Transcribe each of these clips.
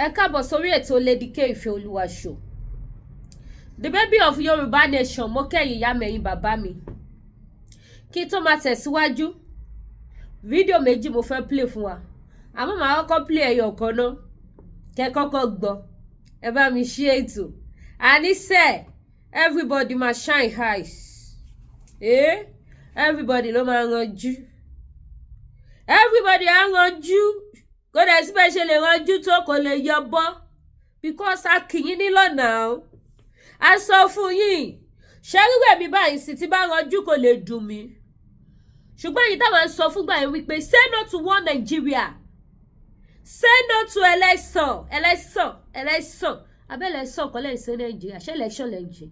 Ẹ káàbọ̀ sórí ètò Lady K Ìfẹ́ Olúwa show. The baby of Yoruba nation, mo kẹ́yìn ìyá mẹ́yìn bàbá mi. Kí tó máa tẹ̀síwájú, fídíò méjì mo fẹ́ play fún wa. Àmọ́ màá kọ́kọ́ play ẹyọ kan náà. Kẹ́ kọ́kọ́ gbọ́. Ẹ bá mi ṣí ètò. Àníṣe, everybody ma shine eyes. Everybody ló máa ranjú. Everybody á ranjú. Kò dẹ̀ sí bẹ́ẹ̀ ṣe lè ranjú tó kò lè yọbọ́. Because a kì í nílò náà. A sọ fún yín. Ṣé rírẹ̀ mi báyìí sì ti bá ranjú kò lè dùn mí. Ṣùgbọ́n èyí táwọn sọ fúngbà yẹn wípé say no to one Nigeria. Say no to election. Abẹ́ election kọ́ lẹ́yìn sí Nigeria. Ṣé election lẹ́ ń ṣe?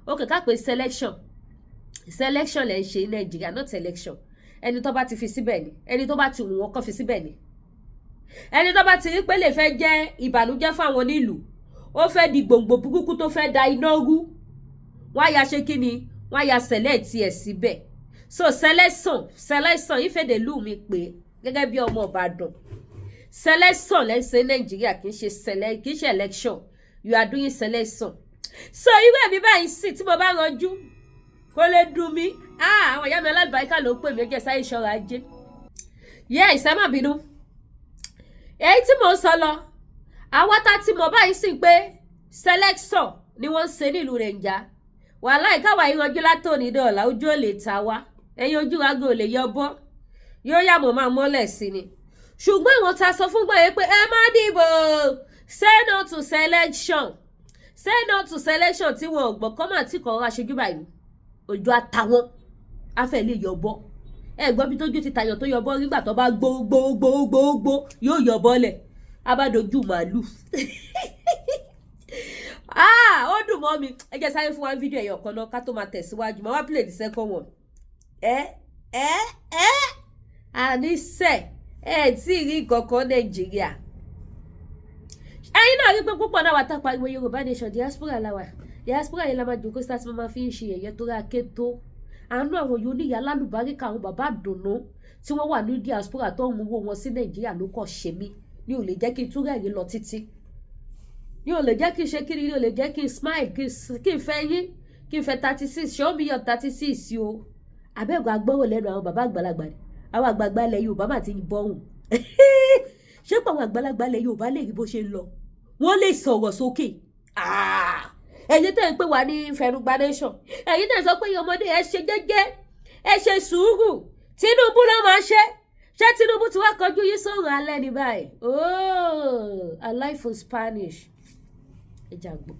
Okay, ká pè selection. Selection lẹ́ ń ṣe ní Nigeria, not election. Ẹni tó bá ti fi síbẹ̀ ni. Ẹni tó bá ti wù wọ́n kó fi síbẹ̀ ni. Ẹni tó bá ti rí pé lè fẹ́ jẹ́ ìbànújẹ́ fún àwọn onílùú. Ó fẹ́ di gbòǹgbò burúkú tó fẹ́ da iná rú. Wọ́n á ya ṣe kí ni? Wọ́n á ya select ẹ̀ síbẹ̀. So selection ìfẹ́dẹ̀ lù mí pé gẹ́gẹ́ bí ọmọ Ìbàdàn. Selection lẹ́ ń ṣe Nàìjíríà kì í ṣe election. You are doing selection. So irú ẹ̀mí báyìí sì tí mo bá ranjú kó lè dùn mí. Àwọn ìyá mi alábàáríkà ló pè mí jẹ́ sáyé ṣọ́ra ajé. Yes, ẹ má bínú. Èyí tí mo sọ lọ. Àwọn tá tí mo báyìí sì pé selection ni wọ́n ń ṣe nílùú Nàìjà. Wàhálà ìkáwà ìranjú látòní dọ̀là ojú ò lè ta wá. Ẹ̀yin ojú wa gan ò lè yọbọ́. Yóò yà mọ̀ máa mọ́lẹ̀ sí ni. Ṣùgbọ́n àwọn tá sọ fún gbọ́yẹ pé ẹ má dìbò. Say no to selection. Say no to selection tí wọn ò gbọ́ kọ́mà tí kò rọra ṣojú báyìí. Ojú àtàwọn afẹ́ lè yọbọ́. Ẹ gbọ́ bí tójú ti tàyàn tó yọbọ́ nígbà tó bá gbó yóò yọbọ́ lẹ̀. Abádojú màálù. Ó dùn mọ́ mi. Ẹ jẹ́ sáré fún wa fídíò ẹ̀yọ̀ kan náà ká tó máa tẹ̀síwájú. Màá wá play the second one. Àníṣe tí ì rí kankan Nàìjíríà. Ẹ̀yin náà rí pé púpọ̀ náà wà tá pariwo Yorùbá nation diaspora làwà. Diaspora yẹn la máa jòkó sí àti máa fi ń ṣe ẹ̀yẹ tó rà ké tó. Àánú àwọn yóò níyà lálùbáríkà àwọn bàbá àdùnnú tí wọ́n wà ní diaspora tó ń mú owó wọn sí Nàìjíríà ló kọ̀ ṣe mí. Ní ò lè jẹ́ kí n tún rẹ̀yìn lọ títí. Ní ò lè jẹ́ kí n ṣe kiri, ní ò lè jẹ́ kí n smile, kí n fẹ́ yín, kí n fẹ́ 36, show me your 36 o. Àbẹ́ẹ̀gọ́ agbọ́rò lẹ́nu àwọn bàbá àgbàlagbà ni. Àwọn àgbààgbà ilẹ̀ Yorùbá máa ti ń bọ́hùn. Ṣé pé àwọn àgbàlagbà ilẹ̀ Yorùbá lè rí bó ṣe ń lọ? Wọ́n lè sọ̀rọ̀ sókè. Ẹ̀yin tẹ́ ń pè wá ní Fẹ̀rùgbà nation. Ẹ̀yin tẹ́ ń sọ pé ọmọdé ẹ ṣe jẹ́jẹ́, ẹ ṣe sùúrù. Tinubu ló máa ṣe. Ṣé Tinubu ti wá kọjú yín sọ̀rọ̀ alẹ́ ní báyìí? I like for Spanish. Ẹ jàgbọ́.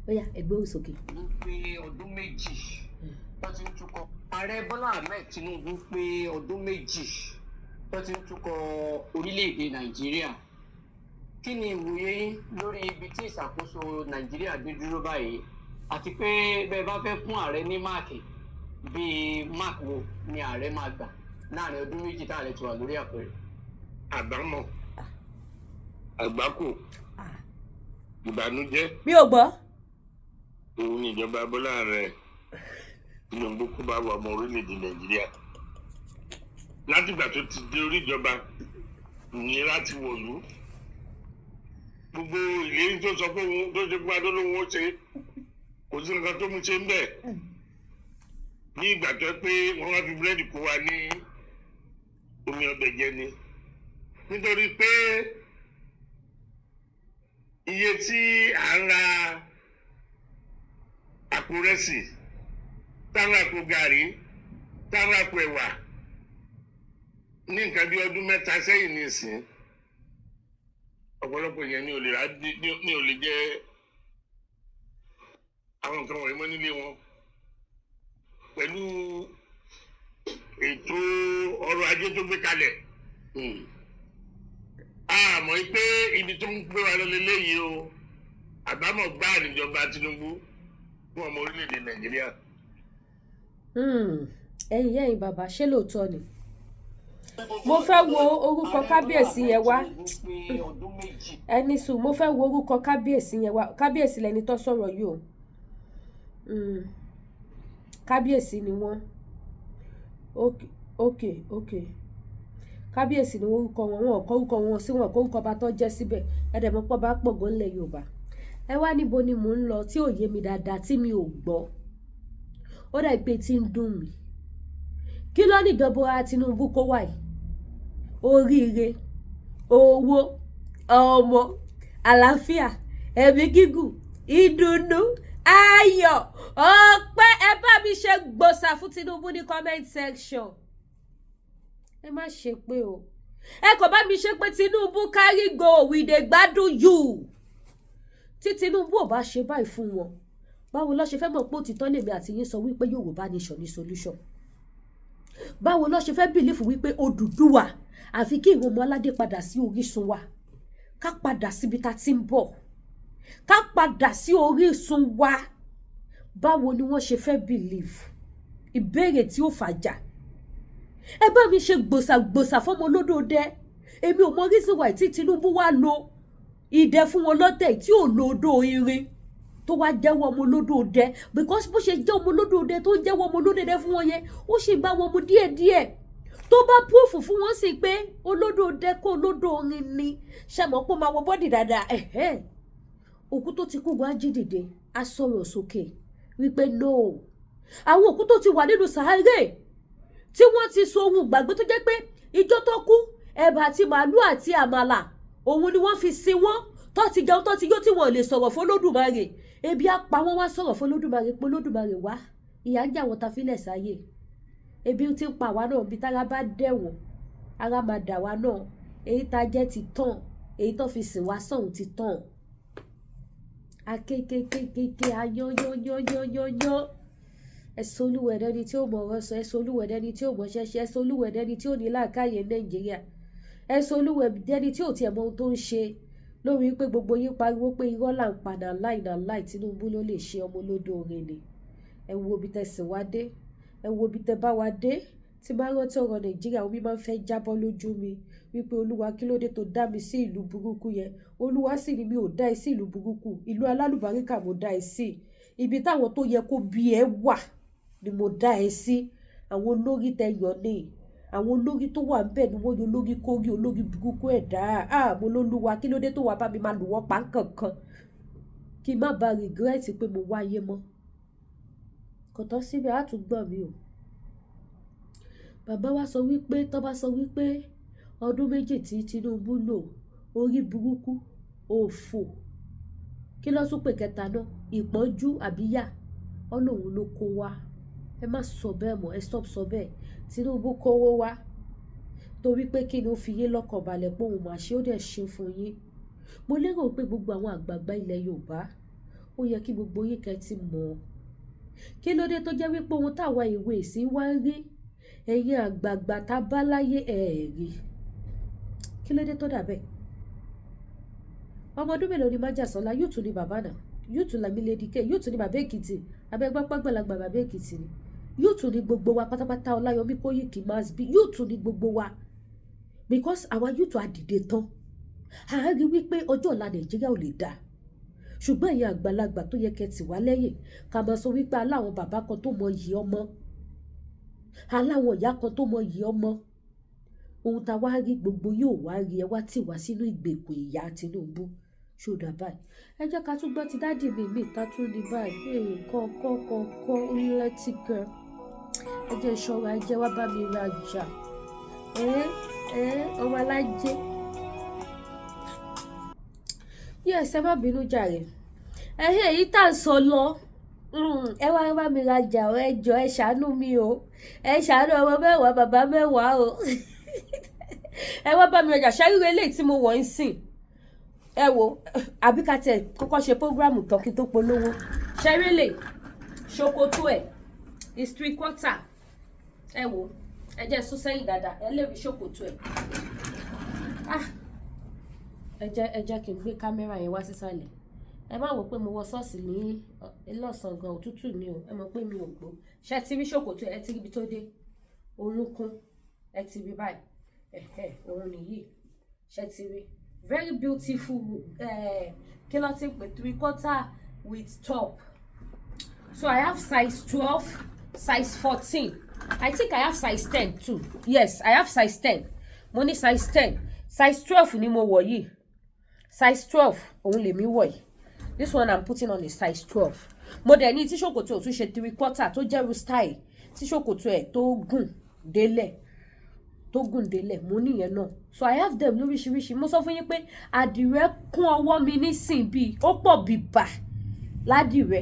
Ó yá, ẹgbẹ́ òsòkè. Ló pé ọdún méjì tó ti ń tukọ̀. Ààrẹ Bọ́lá Ahmed Tinubu pé ọdún méjì tó ti ń tukọ̀ orílẹ̀-èdè Nàìjíríà. Kí ni ìwòye yín lórí ibi tí ìṣàkóso Nàìjíríà dé dúró báyìí? Àti pé bẹ́ẹ̀ bá fẹ́ fún ààrẹ ní máàkì bíi máàkì wo ni ààrẹ máa gbà láàrin ọdún méjì tá ààrẹ ti wà lórí àpẹẹrẹ? Àbámọ̀, àgbákò, ìbànújẹ́. Mi ò gbọ́. Òun ni ìjọba Bọ́lá rẹ̀ Tinubu kó bá wà ọmọ orílẹ̀-èdè Nàìjíríà. Látìgbà tó ti dé orí ìjọba ní láti wọ̀lú. Gbogbo ìlérí tó sọ pé òun tó ṣe pé lóhun ó ṣe kò sí nǹkan tó mú ṣe ń bẹ̀. Ní ìgbà tó pé wọ́n wá fi búrẹ́dì kó wa ní omi ọbẹ̀ jẹ ni. Nítorí pé iye tí à ń ra àpò rẹsì, táwọn àpò gàrí, táwọn àpò ẹ̀wà ní nǹkan bí ọdún mẹ́ta sẹ́yìn ní ìsìn. Ọ̀pọ̀lọpọ̀ yẹn ní ò lè jẹ àwọn nǹkan wọ̀nyí mọ́ nílé wọn. Pẹ̀lú ètò ọrọ̀ ajé tó gbé kalẹ̀. Àmọ́ pé ibi tó ń gbé wa lọ lélẹ́yìí o, àbámọ̀ gbáà níjọba Tinubu fún ọmọ orílẹ̀-èdè Nàìjíríà. Ẹ̀yin bàbá ṣé lóòótọ́ ni? Mo fẹ́ wo orúkọ kábíyèsí yẹn wá. Ẹni sùn, mo fẹ́ wo orúkọ kábíyèsí yẹn wá. Kábíyèsí lẹni tó sọ̀rọ̀ yìí o. Kábíyèsí ni wọ́n. Okay. kábíyèsí ni orúkọ wọn, wọn kọ orúkọ wọn sí, wọn kọ orúkọ bá tó jẹ́ síbẹ̀. Ẹ̀dẹ̀mọ́ pọ̀ bá pọ̀ gan lẹ̀ Yorùbá. Ẹ wá níbo ni mò ń lọ tí ò yé mi dáadáa tí mi ò gbọ́. Ó dà pé tí ń dùn mí. Kí ló ní ìjọba Tinubu kó wá yìí? Oríire, owó, ọmọ, àlàáfíà, ẹ̀mí gígùn, ìdùnnú, ayọ̀, ọpẹ́. Ẹ bá mi ṣe gbòsà fún Tinubu ní comment section. Ẹ má ṣe pé o. Ẹ kò bá mi ṣe pé Tinubu carry go, we dey gbádùn you. Tí Tinubu ò bá ṣe báyìí fún wọn, báwo ló ṣe fẹ́ mọ̀ pé òtítọ́ lèmi àti yín sọ wípé Yorùbá nation ní solution? Báwo ló ṣe fẹ́ bìlífù wípé Odùduwà àfi kí ìwọ̀n ọmọ aládé padà sí orísun wa, ká padà síbi tá ti ń bọ̀, ká padà sí orísun wa? Báwo ni wọ́n ṣe fẹ́ bìlífù? Ìbéèrè tí ó fàjà. Ẹ bá mi ṣe gbòsàgbòsà fọ́mọ olódòdẹ. Èmi ò mọ reason why tí Tinubu wá lo idẹ fún wọn lọ́tẹ̀ tí ò lo odò irin tó wá jẹ́wọ́ ọmọ olódòdẹ, because bó ṣe jẹ́ ọmọ olódòdẹ tó ń jẹ́wọ́ ọmọ olódòdẹ fún wọn yẹn, ó sì bá wọn mu díẹ̀díẹ̀. Tó bá púùfù fún wọn sí pé olódòdẹ kó olódò irin ni, ṣe mọ̀ pé ó máa wọ bọ́dì dáadáa. Òkú tó ti kú gan á jí dìde, á sọ̀rọ̀ sókè wípé no. Àwọn òkú tó ti wà nínú sàárè tí wọ́n ti so ohun gbàgbé tó jẹ́ pé ìjọ tó kú ẹ̀bà àti màálù àti àmàlà òun ni wọ́n fi sin wọ́n, tó ti jẹun tó ti yó tí wọ́n lè sọ̀rọ̀ fún Olódùmarè. Ebi á pa wọ́n wá sọ̀rọ̀ fún Olódùmarè pé Olódùmarè wá, ìyà ń jà wọ́n ta fílẹ̀ sáyé. Ebi ti ń pa àwa náà, bí tára bá dẹ̀wọ̀n ara máa dà wá náà. Èyí tá jẹ́ ti tán, èyí tó fi sìn wá sọ̀hún ti tán. Akékékékéké ayányányányányán. Ẹ̀sọ́ olúwẹ̀dẹ́ ni tí ó mọ̀ ọ̀rọ̀ sọ, ẹ̀sọ́ olúwẹ̀dẹ́ ni tí ó mọ̀ ṣẹṣẹ, ẹ̀sọ́ olúwẹ̀dẹ́ ni tí ó ní làákàyè Nàìjíríà, ẹ̀sọ́ olúwẹ̀dẹ́ ni tí ò tiẹ̀ mọ ohun tó ń ṣe lórí pé gbogbo yín pariwo pé irọ́ là ń padà láì Tinubu ló lè ṣe ọmọ olódò orin ni. Ẹ wo ibi tẹ́ sì wá dé, ẹ wo ibi tẹ́ bá wá dé. Tí bá rántí ọ̀rọ̀ Nàìjíríà, omi máa ń fẹ́ jábọ́ lójú mi wípé Olúwa kí ló dé tó dá mi sí ìlú burúkú yẹn? Olúwa sì ni mi ò dá ẹ sí ìlú burúkú, ìlú alálùbáríkà mo dá ẹ sí. Ibi táwọn tó yẹ kó bí ẹ wà ni mo dá ẹ sí. Àwọn olórí tẹ́ yàn ni, àwọn olórí tó wà ńbẹ̀ ni wọ́n yọ olórí kórí olórí burúkú ẹ̀dá. Mo lólúwa kí ló dé tó wà bá mi máa lù wọ́n pa nǹkankan kí n má ba regret pé mo wáyé mọ́. Kò tán síbẹ̀, á tún gbọ́ mi o. Bàbá wa sọ wípé, tó bá sọ wípé ọdún méjì tí Tinubu lò, orí burúkú, òfò, kí ló tún pè kẹta náà? Ìpọ́njú àbíyà, Ọlọ́run ló kó wá. Ẹ má sọ bẹ́ẹ̀ mọ́, ẹ stop sọ bẹ́ẹ̀. Tinubu kówó wá torí pé kí ni ó fi yín lọ́kàn balẹ̀ pé òun máa ṣe, ó dẹ̀ ṣe fún yín. Mo lérò pé gbogbo àwọn àgbààgbà ilẹ̀ Yorùbá, ó yẹ kí gbogbo yín kẹ́ ti mọ̀. Kí ló dé tó jẹ́ wípé ohun táwa ìwé ìsìn wá ń rí, ẹ̀yin àgbààgbà tá bá láyé rí? Kí ló dé tó dà bẹ́ẹ̀? Ọmọ ọdún mélòó ni Májàsọ́lá? Yóò tún ní bàbá náà, yóò tún Lámì Lédìkẹ́, yóò tún ní bàbá Èkìtì, abẹ́gbàgbàgbàlagbà bàbá Èkìtì ni. Yóò tún ní gbogbo wa pátápátá, Ọláyọmí Kóyìkí Masbi, yóò tún ní gbogbo wa, because àwa yóò tún àdìde tán. A rí wípé ọjọ́ ọ̀la Nàìjíríà ò lè dá. Ṣùgbọ́n ẹ̀yin àgbàlagbà tó yẹ kẹ́ tì wá lẹ́yìn, ká máa sọ wípé aláwọn bàbá kan tó mọ yìí ọmọ, aláwọn ìyá kan tó mọ yìí ọmọ. Ohun tá wá rí gbogbo yóò wá rí, ẹ wá tì wá sínú ìgbèkùn ìyà Tinubu. Ṣòdà báyìí. Ẹ jẹ́ ká tún gbọ́ ti dádì mi tá tún ní báyìí. Kọ́kọ́ letty girl. Ẹ jẹ́ ìṣọ́ra, ẹ jẹ́ wá bá mi rajà. Ọmọ alájẹ. Yes, ẹ má bínú jàre. Èyí tá ń sọ lọ. Ẹ wá bá mi rajà o, ẹ jọ̀ọ́ ẹ ṣàánú mi o. Ẹ ṣàánú ọmọ mẹ́wàá, bàbá mẹ́wàá o. Ẹ wá bá mi rajà, ṣáírú eléyìí tí mo wọ̀ ń sìn. Ẹ wo, àbí ká tẹ̀ kọ́kọ́ ṣe prógráàmù tán kí tó polówó. Ṣẹ́rẹ́lẹ̀ ṣòkòtò ẹ̀ is 3/4. Ẹ wo, ẹ jẹ́ sún sẹ́yìn dáadáa, ẹ lè rí ṣòkòtò ẹ̀. Ẹ jẹ́ kí n gbé kámẹ́rà yẹn wá sísàlẹ̀. Ẹ má wò pé mo wọ ṣọ́ọ̀ṣì ní lọ́sàn-án gan, òtútù ni o, ẹ mọ̀ pé mi ò gbó. Ṣé ti rí ṣòkòtò ẹ ti rí ibi tó dé? Orúnkún ẹ ti rí báyìí. Òun nìyí. Ṣé ti rí? Very beautiful kilotin with 3/4 with top. So I have size 12, size 14. I think I have size 10 too. Yes, I have size 10. mo ní size 10 size 12 ni mo wọ̀ yìí size 12 òun lèmi wọ̀ yìí this one I'm putting on is size 12 mo dẹ̀ ní tí ṣòkòtò tún ṣe 3/4 tó jẹ́ style tí ṣòkòtò ẹ̀ tó gùn délẹ̀ mo níyẹn náà so I have them lóríṣiríṣi mo sọ fún yín pé àdìrẹ kún ọwọ́ mi nísìn bí ó pọ̀ bíbà ládìrẹ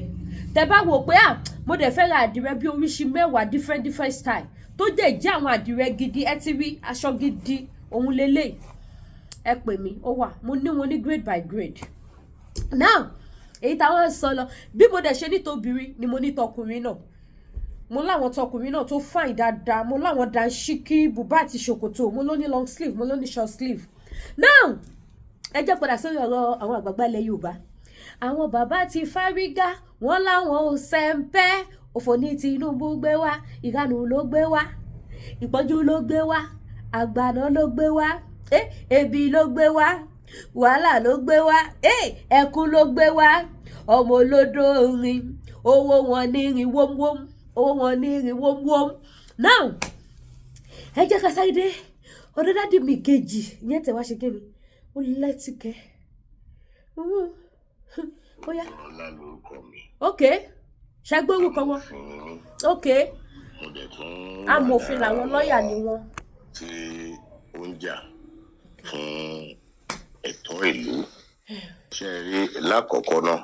tẹ́ bá wò pé mo dẹ̀ fẹ́ ra àdìrẹ bí oríṣi mẹ́wàá different style tó dẹ̀ jẹ́ àwọn àdìrẹ gidi ẹ ti rí aṣọ gidi òun lélẹ̀ ẹ pè mí ó wà mo ní wọn ní grade by grade now èyí táwọn sọ lọ bí mo dẹ̀ ṣe ní tóbìnrin ni mo ní tọkùnrin náà mo láwọn tọkùnrin náà tó fine dáadáa mo láwọn dánṣíkí bùbá àti ṣòkòtò mo ló ní long sleeve mo ló ní short sleeve now ẹ jẹ́ padà sórí ọ̀rọ̀ àwọn àgbàgbà ilẹ̀ Yorùbá àwọn bàbá ti fárígá wọn láwọn ò sẹ́ńpẹ́ òfò ní Tinubu gbé wá ìranù ló gbé wá ìpọ́njú ló gbé wá àgbàná ló gbé wá ebi ló gbé wá wàhálà ló gbé wá ẹkún ló gbé wá ọmọ olódò rin owó wọn ní rin wómwóm owó wọn ní rin wómwóm now ẹ jẹ́ ká sáré dé ọ̀dọ̀ dádì mi kejì ìyẹn tẹ̀ wá ṣe kí ni ó lẹ́tìkẹ́ ó yá ok ṣàgbórúkọ wọn ok amòfin làwọn lọ́ọ̀yà ni wọ́n. tí ó ń jà fún ẹ̀tọ́ ìlú ṣe rí lákọ̀ọ́kọ́ náà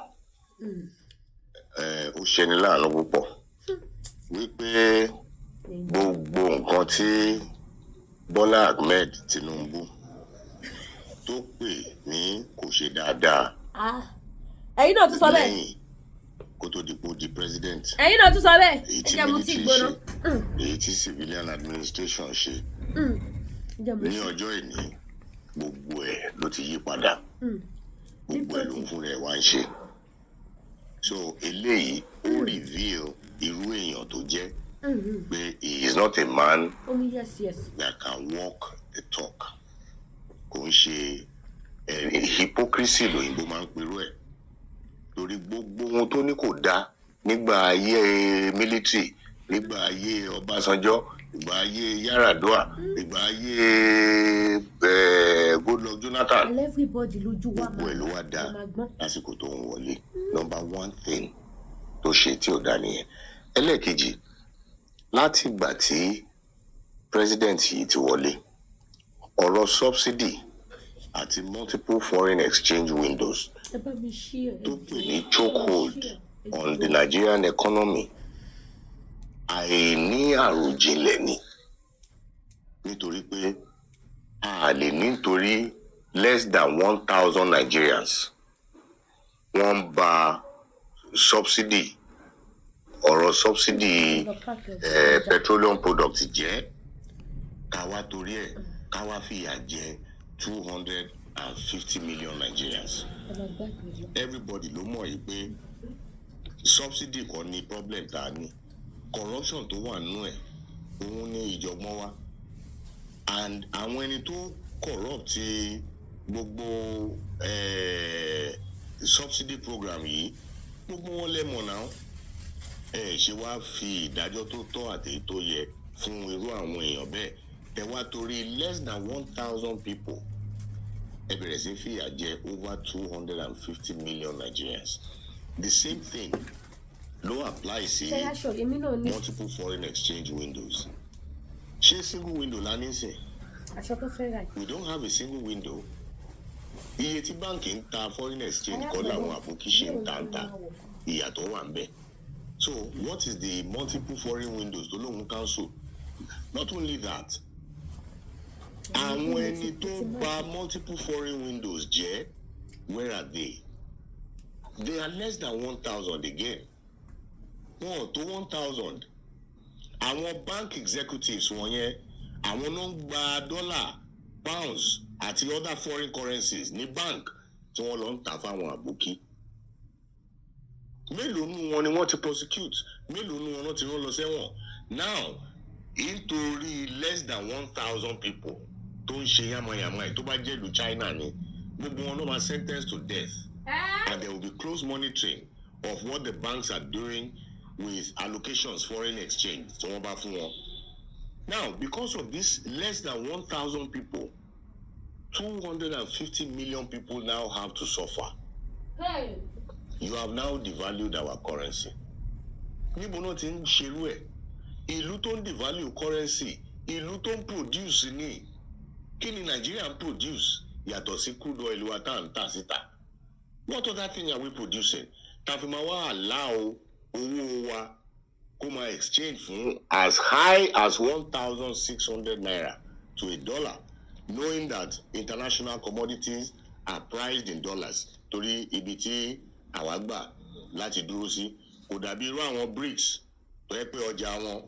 ó ṣeni láàánú púpọ̀ wípé gbogbo nǹkan tí Bọ́lá Ahmed Tinubu tó pè ní kò ṣe dáadáa ẹ̀yin náà tún sọ bẹ́ẹ̀ lẹ́yìn kó tó di president ẹ̀yin náà tún sọ bẹ́ẹ̀ èyí tí military ṣe èyí tí civilian administration ṣe ní ọjọ́ ìní gbogbo ẹ̀ ló ti yí padà gbogbo ẹ̀ ló ń fún rẹ̀ wá ń ṣe so eléyìí ó reveal irú èèyàn tó jẹ́ pé he is not a man that can walk the talk kò ń ṣe hypocrisy lóyìnbó máa ń perú ẹ̀ torí gbogbo ohun tó ní kò dá nígbà ayé military nígbà ayé Ọbásanjọ́ ìgbà ayé Yar'Adua ìgbà ayé Goodluck Jonathan gbogbo ẹ̀ ló wá dá lásìkò tó ń wọlé number one thing tó ṣe tí ò dá nìyẹn ẹlẹ́ẹ̀kejì láti ìgbà tí president yìí ti wọlé ọ̀rọ̀ subsidy àti multiple foreign exchange windows tó pè ní chokehold on the Nigerian economy àìní àròjinlẹ̀ ni nítorí pé a lè nítorí less than 1,000 Nigerians wọ́n bà subsidy ọ̀rọ̀ subsidy petroleum products jẹ́ káwá torí ẹ̀ káwá fìyà jẹ 250 million Nigerians. Everybody ló mọ̀ yìí pé subsidy kọ́ ni problem tá a ní corruption tó wà nínú ẹ̀ òun ní ìjọgbọ́n wa and àwọn ẹni tó corrupt gbogbo subsidy program yìí gbogbo wọn lẹ́mọ̀ náà ṣe wá fi ìdájọ́ tó tọ́ àti tó yẹ fún irú àwọn èèyàn bẹ́ẹ̀ ẹ wá torí less than 1,000 people ẹ bẹ̀rẹ̀ sí fìyà jẹ over 250 million Nigerians the same thing ló apply sí multiple foreign exchange windows ṣé single window la ní sìn we don't have a single window iye tí báńkì ń ta foreign exchange kọ́ làwọn àbókí ṣe ń ta ìyàtọ̀ wà ń bẹ̀ so what is the multiple foreign windows tó lóun council not only that àwọn ẹni tó bà multiple foreign windows jẹ́ where are they are less than 1,000 again wọn ò tó 1,000 àwọn bank executives wọ̀nyẹn àwọn náà ń gba dollar pounds àti other foreign currencies ní bank tí wọ́n lọ ń tà fáwọn àbókí mélòó nù wọn ni wọ́n ti prosecute mélòó nù wọn ti rán lọ sẹ́wọ̀n now nítorí less than 1,000 people tó ń ṣe yamayama tó bá jẹ́ ìlú China ni gbogbo wọn ló máa sentence to death and there will be close monitoring of what the banks are doing with allocations foreign exchange tí wọ́n bá fún wọn Now, because of this, less than 1,000 people, 250 million people now have to suffer. Hey. You have now devalued our currency. Níbo náà ti ń ṣerú ẹ̀? Ìlú tó ń devalue currency, ìlú tó ń produce ní. Kí ni Nigeria ń produce yàtọ̀ sí crude oil wa tá à ń tà síta? What other thing are we producing? Tàfi máa wá allow owó wa kó máa exchange fún as high as 1,600 naira to a dollar, knowing that international commodities are priced in dollars. Torí ibi tí àwa gbà láti dúró sí kò dàbí irú àwọn BRICS tó yẹ pé ọjà wọn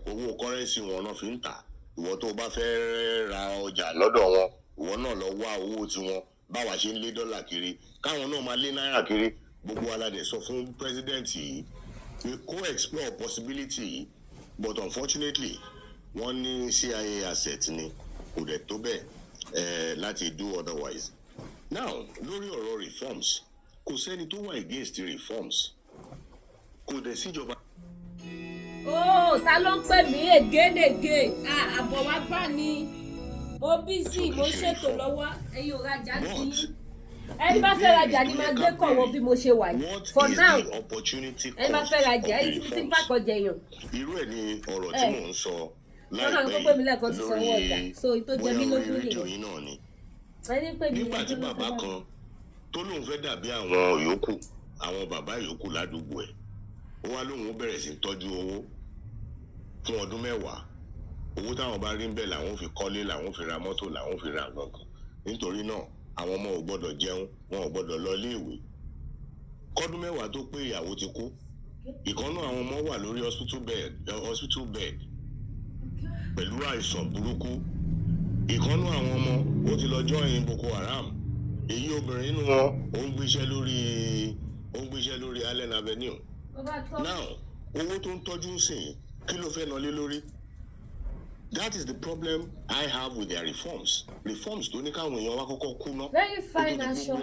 owó currency wọn náà fi ń tà. Ìwọ tó bá fẹ́ ra ọjà lọ́dọ̀ wọn, ìwọ náà lọ wá owó tiwọn báwa ṣe ń lé dọ́là kiri káwọn náà máa lé náírà kiri. Gbogbo aládé sọ fún president yìí we co-explore possibility, but unfortunately wọ́n ní CIA asset ni kò dẹ̀ tó bẹ́ẹ̀ láti do otherwise. Now lórí ọ̀rọ̀ reforms kò sẹ́ni tó wà against reforms kò dẹ̀ síjọba. Ta ló ń pè mí again àbọ̀ wá bá ní mo busy mo ṣètò lọ́wọ́ ẹ̀yin ò rajà sí ẹni bá fẹ́ rajà ni máa gbé kọ̀wọ́ bí mo ṣe wà yìí for now ẹni bá fẹ́ rajà ẹni tí ń pàkọ́jẹ yàn. Irú ẹ̀ ni ọ̀rọ̀ tí mò ń sọ láìpẹ́ yìí lórí bóyá rédíò yìí náà ni. Nígbà tí bàbá kan tó lóun fẹ́ dàbí àwọn yòókù àwọn bàbá yòókù ládùúgbò ẹ̀ ó wá lóun ó bẹ̀rẹ̀ sí tọ́jú owó fún ọdún 10 owó táwọn bá rí ń bẹ̀ làwọn fi kọ́lé làwọn fi ra mọ́tò làwọn fi ra nǹkan nítorí náà àwọn ọmọ ò gbọ́dọ̀ jẹun wọn ò gbọ́dọ̀ lọ iléèwé kọ́dún 10 tó pé ìyàwó ti kú ìkan náà àwọn ọmọ wà lórí hospital bed pẹ̀lú àìsàn burúkú ìkan náà àwọn ọmọ ó ti lọ join Boko Haram èyí obìnrin nínú wọn ó ń gbéṣẹ́ lórí Allen Avenue. Now owó tó ń tọ́jú sìn kí ló fẹ́ nọlé lórí? That is the problem I have with their reforms. Reforms tó ní káwọn èèyàn wá kọ́kọ́ kú ná. Very fine aṣọ. Ó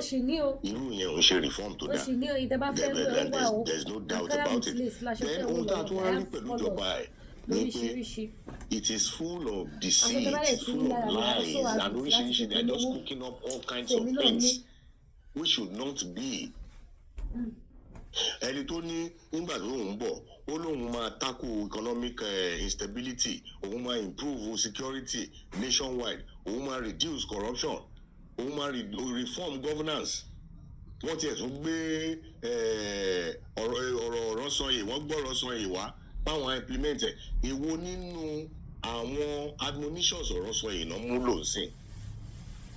ṣì ní o. Irú yẹn ò ń ṣe reform tó dáa. Ó ṣì ní o ìtẹ́bá fẹ́ lọ wá o. There's no doubt about it. Then ohun tá a tún wá rí pẹ̀lú ìjọba ẹ̀ ni pé it is full of deceit, full of lies and oríṣiríṣi they are just cooking up all kinds of things which should not be. Ẹni tó ní nígbà tó ń bọ̀ ó lóun máa tackle economic instability òun máa improve security nationwide òun máa reduce corruption òun máa reform governance wọ́n tiẹ̀ tún gbé ọ̀rọ̀ sọ yìí wọ́n gbọ́rọ̀ sọ yìí wá báwọn implement ẹ̀ èwo nínú àwọn admonitions ọ̀rọ̀ sọ yìí náà múlò sí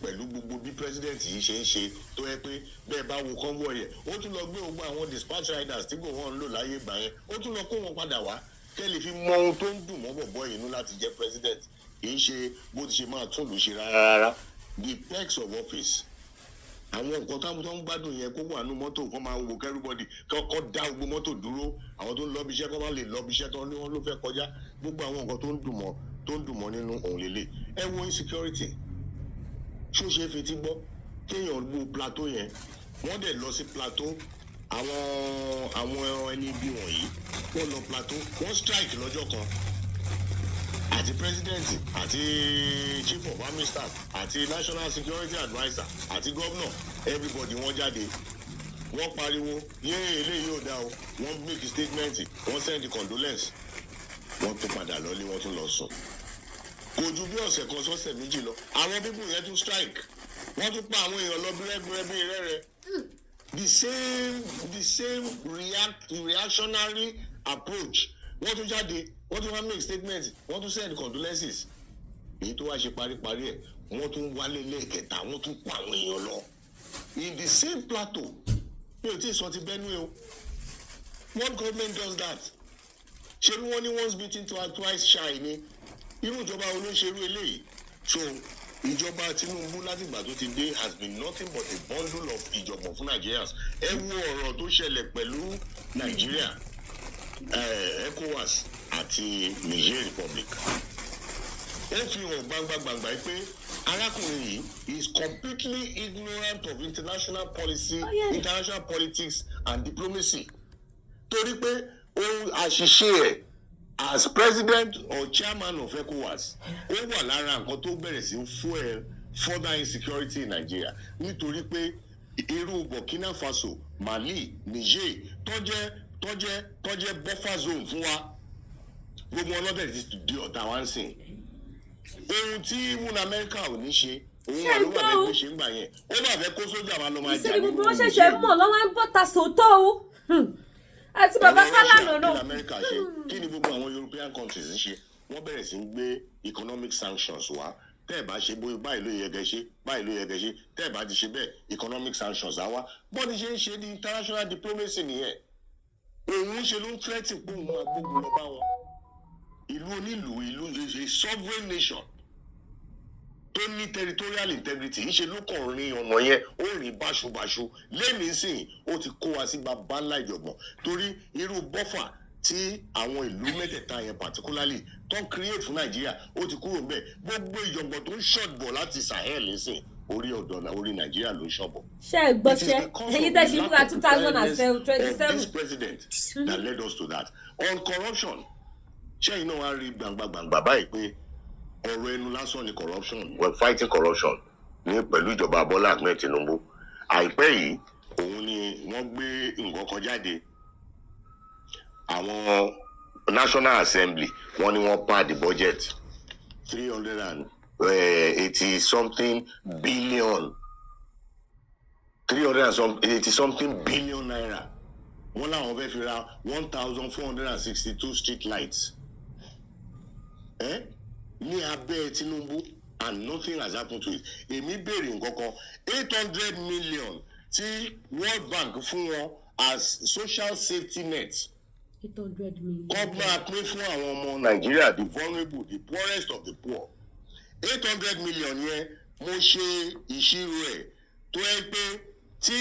pẹ̀lú gbogbo bí president yìí ṣe ń ṣe tó yẹ pé bẹ́ẹ̀ bá wo convoy yẹn ó tún lọ gbé gbogbo àwọn dispatch riders tí Igboho ń lò láyé ìgbà yẹn ó tún lọ kó wọn padà wá kẹ́ lè fi mọ ohun tó ń dùn mọ́ bọ̀bọ́ inú láti jẹ́ president kì í ṣe bó ti ṣe máa tún lù ṣe rárá the perks of office àwọn nǹkan táwọn tó ń gbádùn yẹn kó wà nínú mọ́tò kó máa wo everybody kọ́ dá gbogbo mọ́tò dúró àwọn tó ń lọ́bi iṣẹ́ kó má lè lọ́bi iṣẹ́ tó ní wọ́n ló fẹ́ kọjá gbogbo àwọn nǹkan tó ń dùn mọ́ nínú òun lélẹ̀ ẹ wo insecurity ṣó ṣe fi ti gbọ́ kéèyàn gbó plateau yẹn wọ́n dẹ̀ lọ sí plateau àwọn ẹni bí wọ̀nyí wọ́n lọ plateau wọ́n strike lọ́jọ́ kan àti president àti chief of army staff àti national security adviser àti governor everybody wọ́n jáde wọ́n pariwo eléyìí ò dá o wọ́n make statement wọ́n send condolence wọ́n tún padà lọlé wọ́n tún lọ sùn kò ju bí ọ̀sẹ̀ kan sọ́sẹ̀ méjì lọ àwọn bíbù yẹn tún strike wọ́n tún pa àwọn èèyàn lọ bí rẹ́rẹ́ the same reactionary approach wọ́n tún jáde wọ́n tún wá make statement wọ́n tún send condolences èyí tó wá ṣe paríparí ẹ̀ wọ́n tún wálé lẹ́ẹ̀kẹta wọ́n tún pa àwọn èèyàn lọ in the same plateau mi ò tí ì sọ ti Benue o what government does that ṣé bí wọ́n ní once beaten twice shy ni irú ìjọba olóṣèlú eléyìí so ìjọba Tinubu láti ìgbà tó ti dé has been nothing but a bundle of ìjọ̀gbọ̀n fún Nigerians ẹ wo ọ̀rọ̀ tó ṣẹlẹ̀ pẹ̀lú Nigeria ECOWAS àti Niger Republic ẹ fi hàn gbangba pé arákùnrin yìí is completely ignorant of international policy international politics and diplomacy torí pé ohun àṣìṣe ẹ̀ as president or chairman of ECOWAS ó wà lára nǹkan tó bẹ̀rẹ̀ sí fuel further insecurity in Nigeria nítorí pé irú Burkina Faso, Mali, Niger tó jẹ́ buffer zone fún wa gbogbo ọlọ́dẹ̀ ti di ọ̀tá wa ń sìn ohun tí múna Amẹ́ríkà ò ní ṣe òun wà ló wà bẹ́ẹ̀ pé ṣe ń gbà yẹn ó bà fẹ́ kó sójà máa lọ máa jà nínú gbogbo wọn ṣẹ̀ṣẹ̀ mọ̀ lọ́wọ́ ń bọ́ta sòótọ́ o àti bàbá Fálànà náà. Amẹ́ríkà ṣe kí ni gbogbo àwọn European countries ń ṣe wọ́n bẹ̀rẹ̀ sí ń gbé economic sanctions wá tẹ́ ẹ̀ bá ṣe bóyá báyìí ló yẹ kẹ́ ṣe báyìí ló yẹ kẹ́ ṣe tẹ́ ẹ̀ bá ti ṣe bẹ́ẹ̀ economic sanctions á wá bọ́ọ̀dì ṣe ń ṣe ní international diplomacy nìyẹn òun ṣe ló ń threaten pé òun máa gbógun lọ bá wọn ìlú onílùú ìlú a sovereign nation tó ní territorial integrity ìṣe ló kàn rin ọ̀nà yẹn ó rìn báṣubàṣu lẹ́mìí sìn ó ti kó wa sí bàbá ńlá ìjọ̀gbọ̀n torí irú bọ́fà tí àwọn ìlú mẹ́tẹ̀ẹ̀ta yẹn particularly tó ń create fún Nàìjíríà ó ti kúrò ńbẹ̀ gbogbo ìjọ̀gbọ̀n tó ń ṣọ̀bọ̀ láti Sahel sìn orí ọ̀dọ̀ orí Nàìjíríà ló ń ṣọ̀bọ̀. ṣé ẹ gbọ́ ṣe èyí tẹ́ ṣe fúnra 2027. This president that led us to that on corruption ṣé iná wa rí gbàngbàngbà báyìí pé ọ̀rọ̀ ẹnu lásán ni corruption we're fighting corruption ní pẹ̀lú ìjọba Bọ́lá Ahmed Tinubu àìpẹ́ yìí òun ni wọ́n gbé nǹkan kan jáde àwọn National Assembly wọ́n ní wọ́n pad the budget 380 something billion 380 something billion naira wọ́n láwọn fẹ́ fi ra 1,462 street lights. Ní abẹ́ Tinubu and nothing has happened to it. Èmi béèrè nǹkan kan 800 million tí World Bank fún wọn as social safety net. 800 million. Kọ́ máa pín fún àwọn ọmọ Nàìjíríà the vulnerable the poorest of the poor. 800 million yẹn mo ṣe ìṣirò ẹ̀ tó yẹ pé tí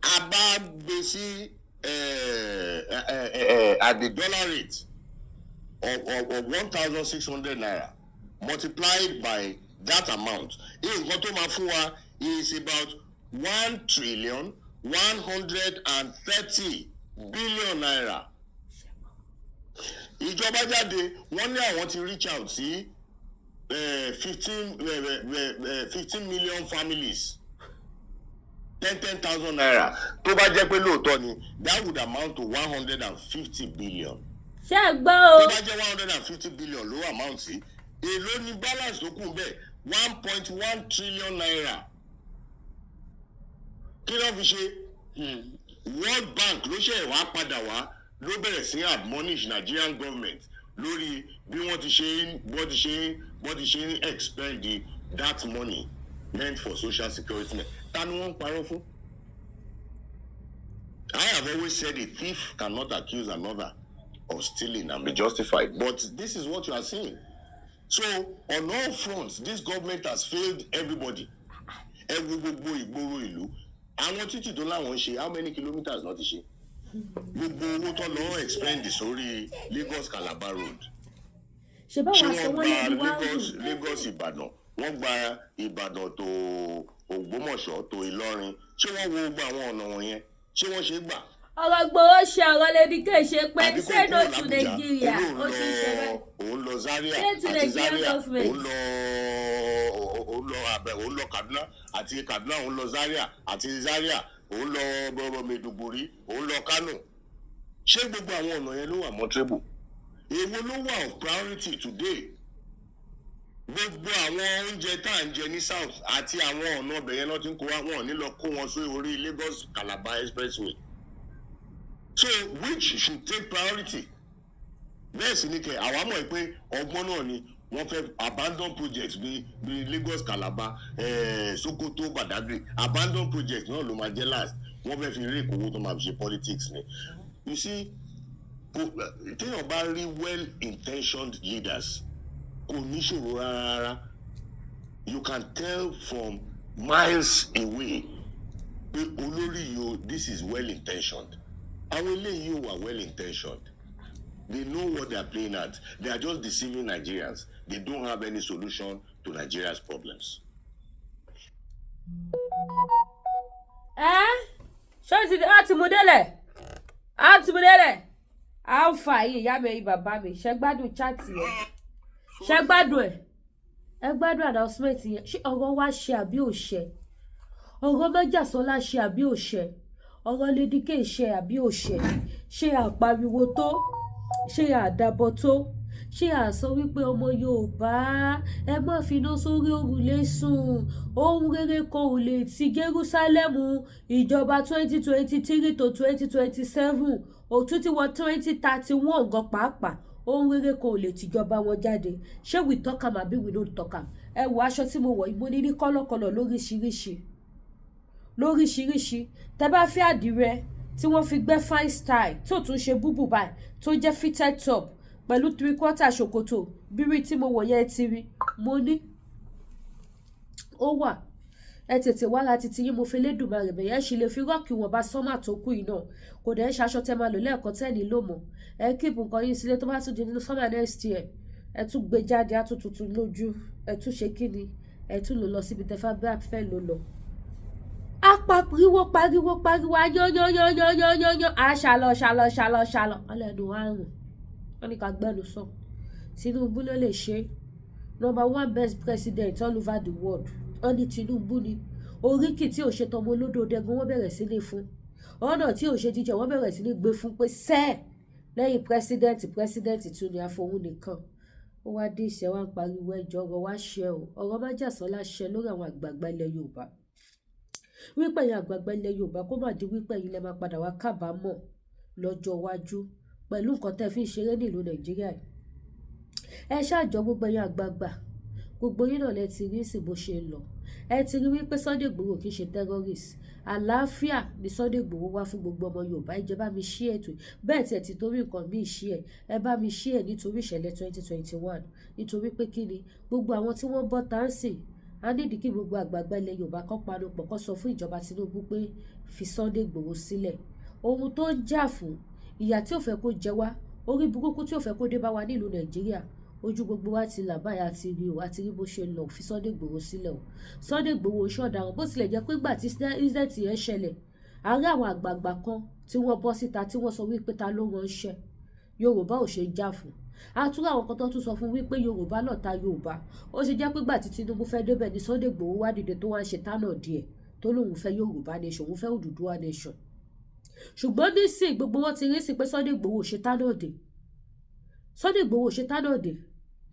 a bá gbé sí at the dollar rate of 1,600 naira multiplied by that amount nǹkan tó máa fún wa is about 1,130 billion naira. Ìjọba jáde wọ́n ní àwọn ti reach out sí 15 million families 10,000 naira tó bá jẹ́ pé lóòótọ́ ni that would amount to 150 billion. ṣé ẹ gbọ́ o. tó bá jẹ́ 150 billion ló amount sí èló ni balance tó kù bẹ́ẹ̀ 1.1 trillion naira. kí ló fi ṣe World Bank ló ṣe wá padà wá ló bẹ̀rẹ̀ sí admonish Nigerian government lórí bí wọ́n ti ṣe ń expend that money meant for social security net. Ta ni wọ́n parọ́ fún? I have always said a thief cannot accuse another of stealing and be justified, but this is what you are seeing. So on all fronts, this government has failed everybody. Gbogbo ìgboro ìlú àwọn títì tó láwọn ṣe how many kilometres náà ti ṣe? Gbogbo owó tó lọ expend sórí Lagos Calabar road. ṣé báwa sọ wọ́n lè wá Lagos Ìbàdàn wọ́n gba Ìbàdàn tó Ògbómọ̀ṣọ́ tó Ìlọrin ṣé wọ́n wo gbogbo àwọn ọ̀nà wọ̀nyẹn ṣé wọ́n ṣe gbà. ọ̀rọ̀ Igboho ṣe ọ̀rọ̀ lédìkẹ́ ṣe pé say no to Nigeria ó ti ṣe bẹ́ẹ̀. òun lọ Zaria say to Nigerian government. òun lọ Kaduna àti Kaduna òun lọ Zaria àti Zaria òun lọ Maiduguri òun lọ Kano ṣé gbogbo àwọn ọ̀nà yẹn ló wà mọ́tírébù èwo ló wà of priority today. Gbogbo àwọn oúnjẹ tá à ń jẹ ní south àti àwọn ọ̀nà ọbẹ̀ yẹn náà ti ń kó wá wọn ní lọ kó wọn sí orí Lagos Calabar expressway. So which should take priority? Bẹ́ẹ̀ sì ni kẹ̀ àwa mọ̀ pé ọgbọ́n náà ni wọ́n fẹ́ abandon projects bí Lagos Calabar Sokoto Badagry abandon projects náà ló máa jẹ́ last wọ́n fẹ́ fi rí ìkówó tó máa fi ṣe politics ni. You see téèyàn bá rí well intentioned leaders kò ní ṣòro rárá you can tell from miles away pé olórí yìí this is well intentioned àwọn eléyìí ò wà well intentioned they know what they are playing at they are just deceiving Nigerians they don't have any solution to Nigeria's problems. ṣé o ti mú délẹ̀ alpha yìí ìyá mi ẹ̀yin bàbá mi ṣe gbádùn chat yẹn ṣe gbádùn ẹ gbádùn announcement yẹn ṣé ọ̀rọ̀ wa ṣe àbí ò ṣe ọ̀rọ̀ Májàsọ́lá ṣe àbí ò ṣe ọ̀rọ̀ Lady K ṣe àbí ò ṣe àpariwo tó ṣe àdàbọ̀ tó ṣé àsọ wípé ọmọ Yorùbá ẹ má finá sórí òrùlé sùn ohun rere kan ò lè ti Jerusalem ìjọba 2023 to 2027 òtún tí wọ́n 2031 gan pàápàá ohun rere kan ò lè tìjọba wọn jáde ṣé we talk am àbí we no talk am ẹ wo aṣọ tí mo wọ̀ ìbò ní kọ́lọ́kọ́lọ́ lóríṣiríṣi tẹ bá fẹ́ àdìrẹ tí wọ́n fi gbẹ́ fine style tó tún ṣe búbù báyìí tó jẹ́ fitted top pẹ̀lú 3/4 ṣòkòtò bírí tí mo wọ̀ yẹn ti rí mo ní ó wà ẹ tètè wá ra titi yín mo fi lédùmarè bẹ̀yẹn ṣì lè fi rọ́ọ̀kì wọn bá sọ́mà tó kù yìí náà kò dẹ̀ ń ṣaṣọ tẹ́ máa lò lẹ́ẹ̀kan tẹ́ ní lò mọ́ ẹ kíìpù nǹkan yín sílé tó bá tún di nínú sọ́mà next year ẹ tún gbé jáde á tún tuntun lójú ẹ tún ṣe kíni ẹ tún lò lọ síbi tẹ́fà bẹ́ẹ̀ fẹ́ lò lọ. Apariwo ayọ́yọ́yọ́yọ́yọ́yọ́ ṣàlọ̀ ọlẹ́nu àrùn wọ́n ní ká gbẹ́nu sọ Tinubu ló lè ṣe #1 best president all over the world wọ́n ní Tinubu ni oríkì tí ò ṣe tọmọ olódòdẹgun wọ́n bẹ̀rẹ̀ sí ní fún ọ̀nà tí ò ṣe jíjẹ wọ́n bẹ̀rẹ̀ sí ní gbé fún pé sẹ́ẹ̀ lẹ́yìn president tún ní àfohùn nìkan ó wá dé ìṣẹ́ wa ń pariwo ẹjọ́ ọ̀rọ̀ wá ṣe ọ̀rọ̀ Májàsọ́lá ṣe lórí àwọn àgbààgbà ilẹ̀ Yorùbá wípé ẹ̀yin àgbààgbà ilẹ̀ Yorùbá kó má di wípé ẹ̀yin lẹ máa padà wá kábàámọ̀ lọ́jọ́ iwájú pẹ̀lú nǹkan tẹ́ fi ń ṣeré nílùú Nàìjíríà yìí ẹ ṣáàjọ gbogbo ẹ̀yin àgbààgbà gbogbo yín náà lẹ ti rí sí bó ṣe lọ ẹ ti rí wípé Sunday Igboho kì í ṣe terrorist àlàáfíà ni Sunday Igboho wá fún gbogbo ọmọ Yorùbá ẹ jẹ́ bá mi ṣí ètò bẹ́ẹ̀ tí ẹ ti torí nǹkan míì ṣí ẹ bá mi ṣí ẹ nítorí ìṣẹ̀lẹ̀ 2021 nítorí pé kí ni gbogbo àwọn tí wọ́n bọ́ táǹsì a nídìí kí gbogbo àgbààgbà ilẹ̀ Yorùbá kan panupọ̀ kó sọ fún ìjọba Tinubu pé fi Sunday Igboho sílẹ̀ ohun tó ń jà fún ìyà tí ò fẹ́ kó jẹ wá orí burúkú tí ò fẹ́ kó dé bá wa nílùú Nàìjíríà ojú gbogbo wa ti là báyà àti rí bó ṣe lọ fi Sunday Igboho sílẹ̀ o Sunday Igboho ṣọ̀daràn bó tilẹ̀ jẹ́ pé gbà tí incident yẹn ṣẹlẹ̀ àárẹ̀ àwọn àgbààgbà kan tí wọ́n bọ́ síta tí wọ́n sọ wípé ta ló ránṣẹ́ Yorùbá ò ṣe jà fún àtúrò àwọn kan tó tún sọ fún wípé Yorùbá lọ̀tá Yorùbá ó ṣe jẹ́ pé gbà tí Tinubu fẹ́ débẹ̀ ní Sunday Igboho wá dìde tó wá ń ṣe tánà díẹ̀ tó lóun fẹ́ Yorùbá nation òun fẹ́ Odùduwà nation ṣùgbọ́n nísìn gbogbo wọn ti rí sí pé Sunday Igboho ṣe tánà dé Sunday Igboho ṣe tánà dé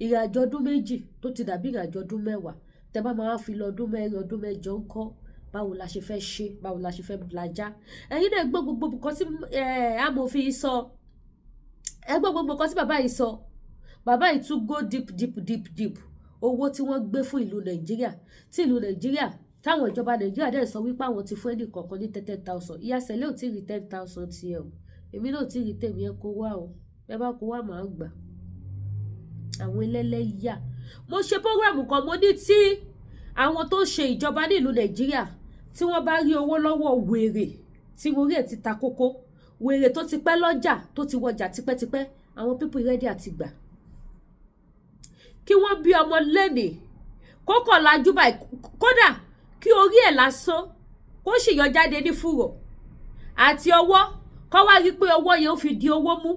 ìrìnàjò ọdún méjì tó ti dàbí ìrìnàjò ọdún mẹ́wàá tẹ́ bá máa fi lọ ọdún mẹ́rin ọdún mẹ́jọ ń kọ́ báwo la ṣe fẹ́ ṣe báwo la ṣe fẹ́ lajá ẹ̀yin náà gbọ́ gbogbo nǹkan tí amòfin sọ ẹ gbọ́ gbogbo nǹkan tí bàbá yìí sọ bàbá yìí tún go deep owó tí wọ́n gbé fún ìlú Nàìjíríà tí ìlú Nàìjíríà táwọn ìjọba Nàìjíríà dẹ̀ sọ wípé àwọn ti fún ẹnì kọ̀ọ̀kan ní 10,000 ìyá sẹ́lẹ̀ ò tí ì rí 10,000 tiẹ̀ o èmi náà ò tí ì rí tèmi ẹ kó wá o ẹ bá kó wá màá gbà àwọn ẹlẹ́lẹ́yà mo ṣe prógrámù kan mo ní tí àwọn tó ṣe ìjọba ní ìlú Nàìjíríà tí wọ́n bá rí owó lọ́wọ́ wèrè tí orí ẹ̀ ti ta kókó wèrè tó ti pẹ́ lọ́jà tó ti wọjà tipẹ́tipẹ́ àwọn people ready àti gbà kí wọ́n bí ọmọ lẹ́nì kókò lajú báyìí kódà kí orí ẹ̀ lásán kó sì yọ jáde ní fùrọ̀ àti ọwọ́ kọ́ wá rí pé ọwọ́ yẹn ó fi di owó mú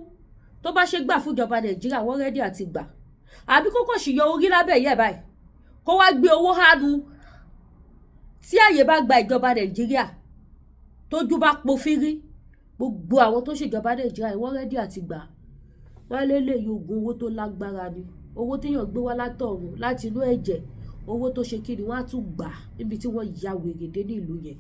tó bá ṣe gbà fún ìjọba Nàìjíríà wọ́n ready àti gbà àbí kókò sì yọ orí lábẹ́ yẹ̀ báyìí kó wá gbé owó hánu tí àyè bá gba ìjọba Nàìjíríà tójú bá pofírí gbogbo àwọn tó ṣèjọba Nàìjíríà wọ́n ready àti gbà wọ́n lélẹ̀ yóò gun owó tó lágbára ni owó téèyàn gbé wá látọ̀run láti inú ẹ̀jẹ̀ owó tó ṣe kí ni wọ́n á tún gbà níbi tí wọ́n ya wèrè dé ní ìlú yẹn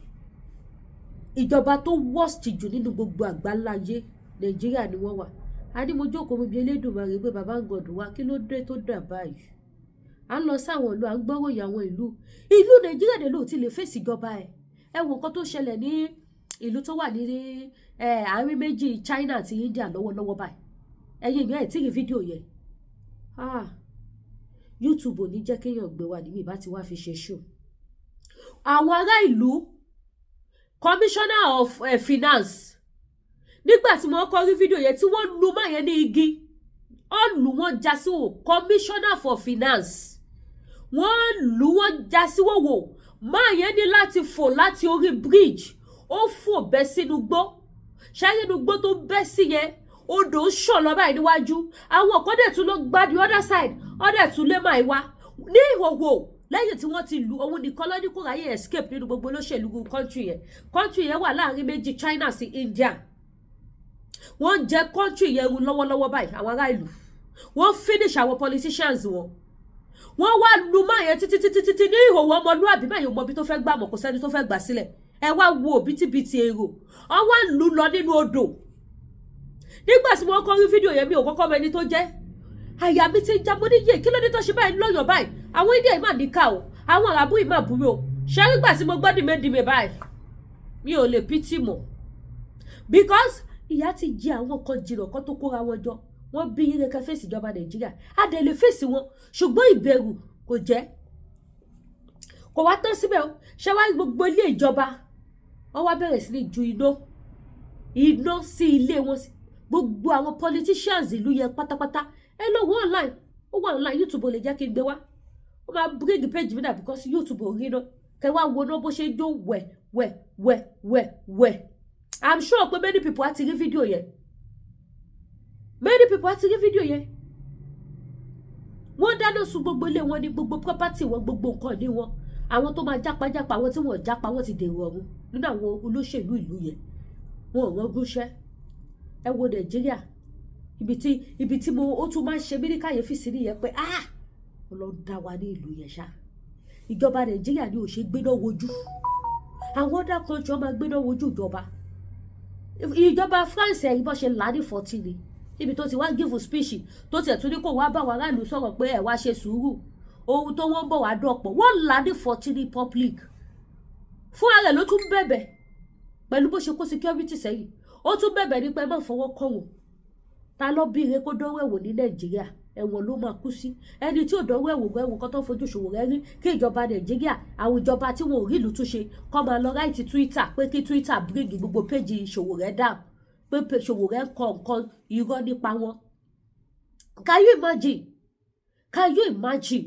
ìjọba tó worst jù nínú gbogbo àgbáláyé Nàìjíríà ni wọ́n wà a ní mo jókòó mi bí Elédùmarè pé bàbá ń gọdùn wá kí ló dé tó dà báyìí à ń lọ sáwọn ìlú à ń gbọ́ròyìn àwọn ìlú Nàìjíríà dé lóò tí lè fèsì ìjọba ẹ wo nǹkan tó ṣẹlẹ̀ ní ìlú tó wà ní àárín méjì China àti India lọ́wọ́lọ́wọ́ báyìí ẹ̀yin ìyá ẹ̀ tí ì rí fídíò yẹn YouTube ò ní jẹ́ kéèyàn gbé wa níbi ìbá ti wá fi ṣe ṣó àwọn ará ìlú Commissioner of Finance nígbà tí mo kọ́ rí fídíò yẹn tí wọ́n lu máa yẹn ní igi wọ́n lù wọ́n já sí wò Commissioner for Finance wọ́n lù wọ́n já sí wò máa yẹn ní láti fò láti orí bridge ó fò bẹ́ sínú gbó ṣáyé inú gbó tó bẹ́ sí yẹn odò ń ṣàn lọ báyìí níwájú àwọn kan dẹ̀ tún ló gba the other side ọ̀dẹ̀ tún lé máa wá ní ìhòhò lẹ́yìn tí wọ́n ti lu òun nìkan lọ́dún kó ráyè escape nínú gbogbo olóṣèlú country yẹn wà láàrin méjì China sí India wọ́n jẹ́ country yẹn run lọ́wọ́lọ́wọ́ báyìí àwọn ará ìlú wọ́n finish àwọn politicians wọn wọ́n wá lu máa yẹn títí ní ìhòòhò ọmọlúwàbí máa yóò mọ bí tó fẹ́ gbà mọ̀ kò sẹ́ni tó fẹ́ gbà sílẹ̀ ẹ wá wo òbítíbitì èrò wọ́n wá lù lọ nínú odò nígbà tí wọ́n kọ́ rí fídíò yẹn mi ò kọ́kọ́ mọ ẹni tó jẹ́ àyà mi ti já mo ní yé kí ló dé tó ṣe báyìí lọ́yọ̀ báyìí àwọn India máa níkà o àwọn àràbù yìí máa burú o ṣé nígbà tí mo gbọ́ dìmẹ́dìmẹ́ báyìí mi ò lè pítì mọ́ because ìyá ti jẹ àwọn kan jìnnà kan tó kóra wọn jọ wọ́n bí yín kẹ́kẹ́ fèsì ìjọba Nàìjíríà á dẹ̀ lè fèsì wọn ṣùgbọ́n ìbẹ̀rù kò jẹ́ kò wá tán síbẹ̀ o ṣé wá gbogbo ilé ìjọba wọ́n wá bẹ̀rẹ̀ sí ní ju iná sí ilé wọn gbogbo àwọn politicians ìlú yẹn pátápátá ẹ lọ wọ online ó wà online YouTube ò lè jẹ́ kí n gbé wá ó máa bring page mi náà because YouTube ò rí náà kẹ wá wo náà bó ṣe jó wẹ̀ I'm sure pé many people á ti rí fídíò yẹn wọ́n dáná sun gbogbo ilé wọn ní gbogbo property wọn gbogbo nǹkan ní wọn àwọn tó máa jápájápá àwọn tí wọ́n jápá wọ́n ti dèrò ọ̀run nínú àwọn olóṣèlú ìlú yẹn wọn ò rán gúnṣẹ́ ẹ wo Nàìjíríà ibi tí mo ó tún máa ń ṣe mí ní kàyéfì sí nìyẹn pé Ọlọ́run dá wa ní ìlú yẹn ṣá ìjọba Nàìjíríà ni ò ṣe gbéná wojú àwọn other country máa gbéná wojú ìjọba France ẹ̀yìn bọ́ ṣe là ní 14 ni níbi tó ti wá give speech tó tiẹ̀ tún ní kó wá bá wa aráàlú sọ̀rọ̀ pé ẹ̀ wá ṣe sùúrù ohun tó wọ́n bọ̀ wá dọ̀pọ̀ wọ́n là ní 14 ní public fún ara ló tún bẹ̀bẹ̀ pẹ̀lú bó ṣe kó security sẹ́yìn ó tún bẹ̀bẹ̀ ní pé má fọwọ́ kọ́ wọn ta ló bíire kó dánwò ẹ̀wò ní Nàìjíríà ẹ̀wọ̀n ló máa kú sí ẹni tí ò dánwò ẹ̀wò kan tó fojú ṣòwò rẹ̀ rí kí ìjọba Nàìjíríà àwọn ìjọba tí wọn ò rí ìlú túnṣe kọ́ máa lọ ráìtì Twitter pé kí Twitter bring gbogbo péjì ṣòwò rẹ̀ down pé ṣòwò rẹ̀ kọ nǹkan irọ́ nípa wọn. Can you imagine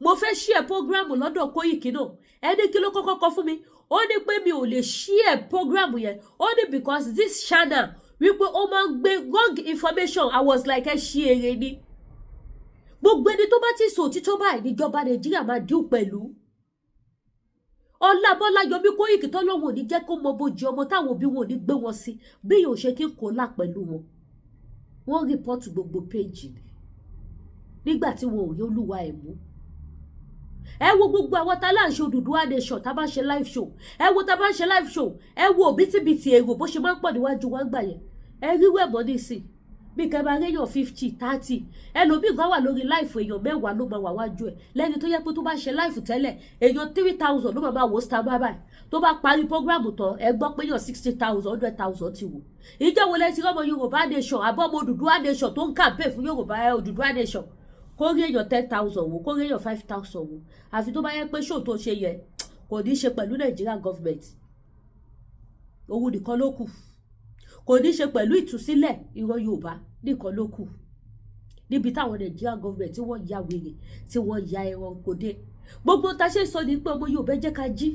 mo fẹ́ share program lọ́dọ̀ Koiki náà ẹni kí ló kọ́kọ́ kọ fún mi ó ní pé mi ò lè share program yẹn ó ní because this channel wípé ó máa ń gbé wrong information I was like ẹ ṣí ere ni gbogbo ẹni tó bá ti sọ òtítọ́ báyìí níjọba Nàìjíríà máa dín pẹ̀lú Ọlábọ́lá Yọmí Koiki tó lọ́wọ́ ní jẹ́ kó mọ bójú ọmọ táwọn òbí wọn ò ní gbé wọn sí bí yóò ṣe kí n kó là pẹ̀lú wọn wọ́n rìpọ́tù gbogbo péjì nígbà tí wọn ò rí olúwa ẹ̀ mú ẹ wo gbogbo àwọn tá là ń ṣe Odùduwà nation tá bá ṣe live show ẹ wo tá bá ṣe live show ẹ wo òbítíbitì èrò bó ṣe máa ń pọ̀ níwájú wa gbà yẹn ẹ rí wẹ̀bọ̀ nísìn bí kẹ bá réyàn 50 30 ẹlòmíì kan wà lórí láìfù èèyàn 10 ló máa wà wájú ẹ lẹ́ni tó yẹ pé tó bá ṣe láìfù tẹ́lẹ̀ èèyàn 3000 ló máa wò stand by tó bá parí prógráàmù tán ẹ gbọ́ pé èèyàn 60,000 100,000 ti wò ìjọ wo lẹ ti rọ́mọ Yorùbá nation àbọ̀ ọmọ Odùduwà nation tó ń campaign fún Yorùbá Odùduwà nation kó rí èèyàn 10,000 wò kó rí èèyàn 5,000 wò àfi tó bá yẹ pé ṣòó tó ṣe yẹ kò ní ṣe pẹ̀lú Nigerian government òun nìkan ló kù kò ní ṣe pẹ̀lú ìtúsílẹ̀ ìran Yorùbá nìkan ló kù níbi táwọn Nigerian government tí wọ́n ya wèrè tí wọ́n ya ẹran kò dé gbogbo ta ṣe sọ ni pé ọmọ Yorùbá jẹ́ ká jí